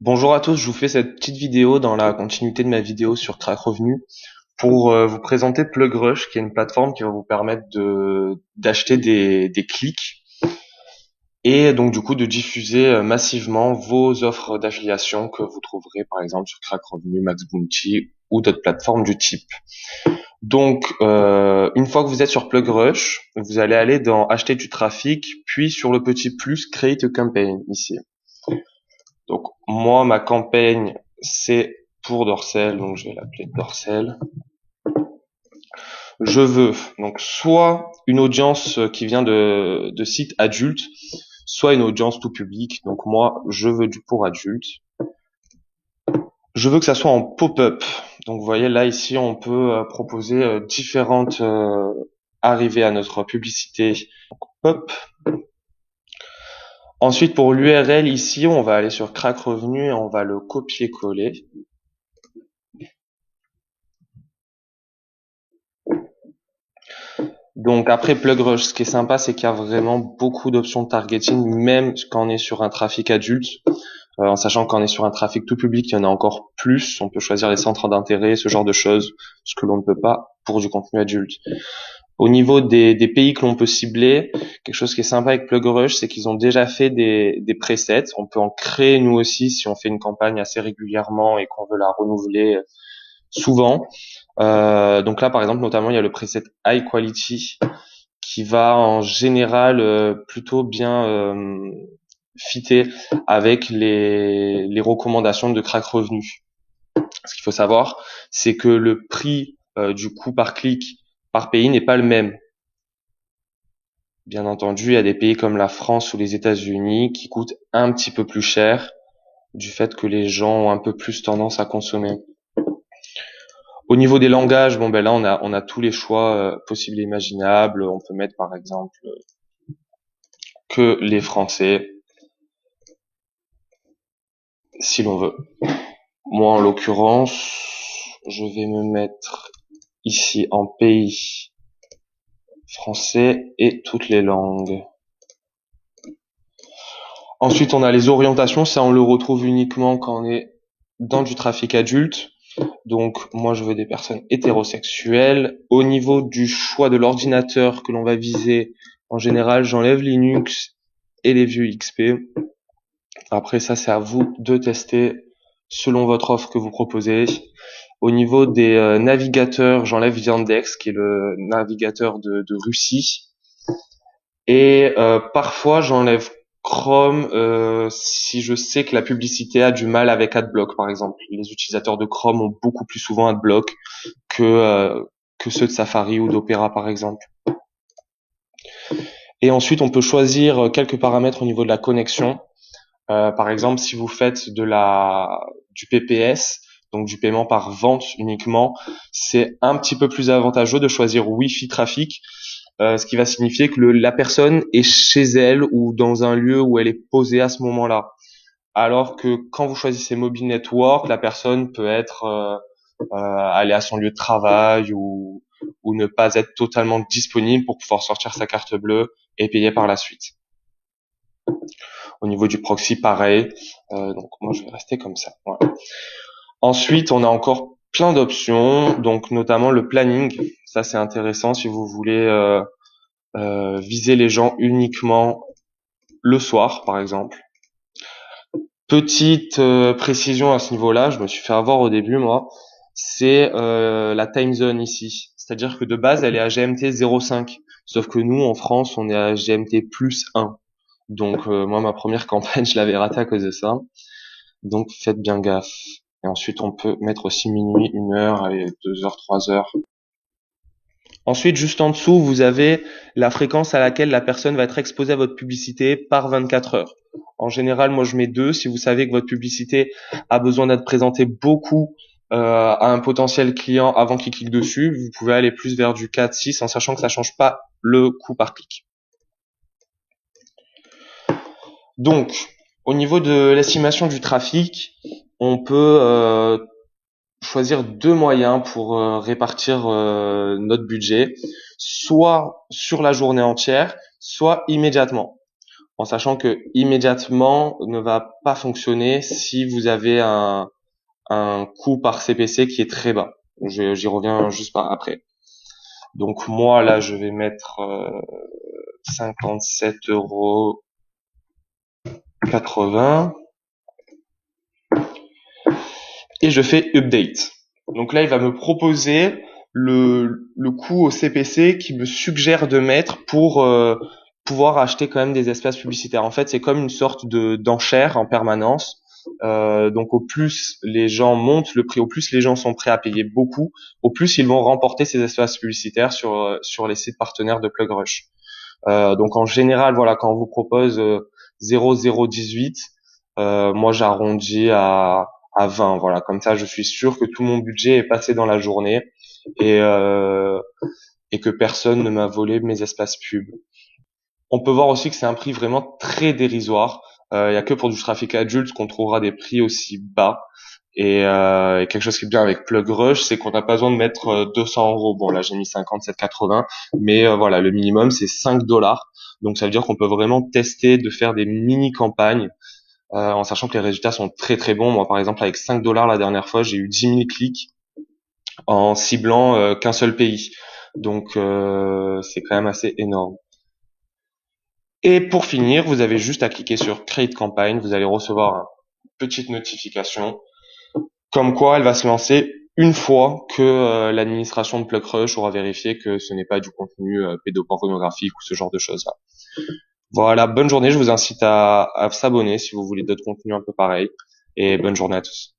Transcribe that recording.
Bonjour à tous, je vous fais cette petite vidéo dans la continuité de ma vidéo sur Crack Revenu pour vous présenter PlugRush, qui est une plateforme qui va vous permettre d'acheter des clics et donc du coup de diffuser massivement vos offres d'affiliation que vous trouverez par exemple sur Crack Revenu, Max Bounty ou d'autres plateformes du type. Donc une fois que vous êtes sur PlugRush, vous allez aller dans acheter du trafic, puis sur le petit plus Create a Campaign ici. Donc moi, ma campagne, c'est pour Dorsel, donc je vais l'appeler Dorsel. Je veux donc soit une audience qui vient de sites adultes, soit une audience tout public. Donc moi, je veux du pour adultes. Je veux que ça soit en pop-up. Donc vous voyez là ici, on peut proposer différentes arrivées à notre publicité. Donc, pop. Ensuite, pour l'URL ici, on va aller sur Crack Revenu et on va le copier-coller. Donc après PlugRush, ce qui est sympa, c'est qu'il y a vraiment beaucoup d'options de targeting, même quand on est sur un trafic adulte, en sachant qu'on est sur un trafic tout public, il y en a encore plus. On peut choisir les centres d'intérêt, ce genre de choses, ce que l'on ne peut pas pour du contenu adulte. Au niveau des pays que l'on peut cibler, quelque chose qui est sympa avec PlugRush, c'est qu'ils ont déjà fait des presets. On peut en créer nous aussi si on fait une campagne assez régulièrement et qu'on veut la renouveler souvent. Donc là, par exemple, notamment, il y a le preset High Quality qui va en général plutôt bien fitter avec les recommandations de Crack Revenu. Ce qu'il faut savoir, c'est que le prix du coût par clic par pays n'est pas le même. Bien entendu, il y a des pays comme la France ou les États-Unis qui coûtent un petit peu plus cher du fait que les gens ont un peu plus tendance à consommer. Au niveau des langages, bon ben là on a tous les choix possibles et imaginables. On peut mettre par exemple que les Français, si l'on veut. Moi en l'occurrence, je vais me mettre ici en pays français et toutes les langues. Ensuite on a les orientations, ça on le retrouve uniquement quand on est dans du trafic adulte. Donc moi je veux des personnes hétérosexuelles. Au niveau du choix de l'ordinateur que l'on va viser, en général j'enlève Linux et les vieux XP. Après ça c'est à vous de tester selon votre offre que vous proposez. Au niveau des navigateurs, j'enlève Yandex qui est le navigateur de Russie. Et parfois j'enlève Chrome si je sais que la publicité a du mal avec AdBlock par exemple. Les utilisateurs de Chrome ont beaucoup plus souvent AdBlock que ceux de Safari ou d'Opera par exemple. Et ensuite on peut choisir quelques paramètres au niveau de la connexion. Par exemple si vous faites du PPS, donc du paiement par vente uniquement, c'est un petit peu plus avantageux de choisir Wi-Fi trafic. Ce qui va signifier que la personne est chez elle ou dans un lieu où elle est posée à ce moment-là. Alors que quand vous choisissez Mobile Network, la personne peut être aller à son lieu de travail ou ne pas être totalement disponible pour pouvoir sortir sa carte bleue et payer par la suite. Au niveau du proxy, pareil. Donc moi, je vais rester comme ça. Voilà. Ensuite, on a encore plein d'options, donc notamment le planning. Ça, c'est intéressant si vous voulez viser les gens uniquement le soir, par exemple. Petite précision à ce niveau-là, je me suis fait avoir au début, moi, c'est la time zone ici. C'est-à-dire que de base, elle est à GMT 05. Sauf que nous, en France, on est à GMT plus 1. Donc moi, ma première campagne, je l'avais ratée à cause de ça. Donc faites bien gaffe. Et ensuite, on peut mettre aussi minuit, 1h, allez, 2h, 3h. Ensuite, juste en dessous, vous avez la fréquence à laquelle la personne va être exposée à votre publicité par 24 heures. En général, moi, je mets 2. Si vous savez que votre publicité a besoin d'être présentée beaucoup à un potentiel client avant qu'il clique dessus, vous pouvez aller plus vers du 4, 6 en sachant que ça change pas le coût par clic. Donc, au niveau de l'estimation du trafic, on peut choisir deux moyens pour répartir notre budget, soit sur la journée entière, soit immédiatement. en sachant que immédiatement ne va pas fonctionner si vous avez un coût par CPC qui est très bas. J'y reviens juste par après. Donc moi là je vais mettre 57,80 € et je fais update. Donc là il va me proposer le coût au CPC qui me suggère de mettre pour pouvoir acheter quand même des espaces publicitaires. En fait c'est comme une sorte de d'enchère en permanence. Donc au plus les gens montent le prix, au plus les gens sont prêts à payer beaucoup, au plus ils vont remporter ces espaces publicitaires sur les sites partenaires de PlugRush. Donc en général, voilà, quand on vous propose 0,018, moi j'arrondis à 20, voilà. Comme ça, je suis sûr que tout mon budget est passé dans la journée et euh, et que personne ne m'a volé mes espaces pub. On peut voir aussi que c'est un prix vraiment très dérisoire. Il y a que pour du trafic adulte qu'on trouvera des prix aussi bas. Et quelque chose qui est bien avec PlugRush, c'est qu'on n'a pas besoin de mettre 200 €. Bon, là, j'ai mis 57,80, mais voilà, le minimum, c'est 5 $. Donc, ça veut dire qu'on peut vraiment tester de faire des mini-campagnes, en sachant que les résultats sont très très bons. Moi, par exemple, avec 5 $ la dernière fois, j'ai eu 10 000 clics en ciblant qu'un seul pays. Donc, c'est quand même assez énorme. Et pour finir, vous avez juste à cliquer sur Create Campaign. Vous allez recevoir une petite notification comme quoi elle va se lancer une fois que l'administration de PlugRush aura vérifié que ce n'est pas du contenu pédopornographique ou ce genre de choses-là. Voilà, bonne journée. Je vous incite à s'abonner si vous voulez d'autres contenus un peu pareils. Et bonne journée à tous.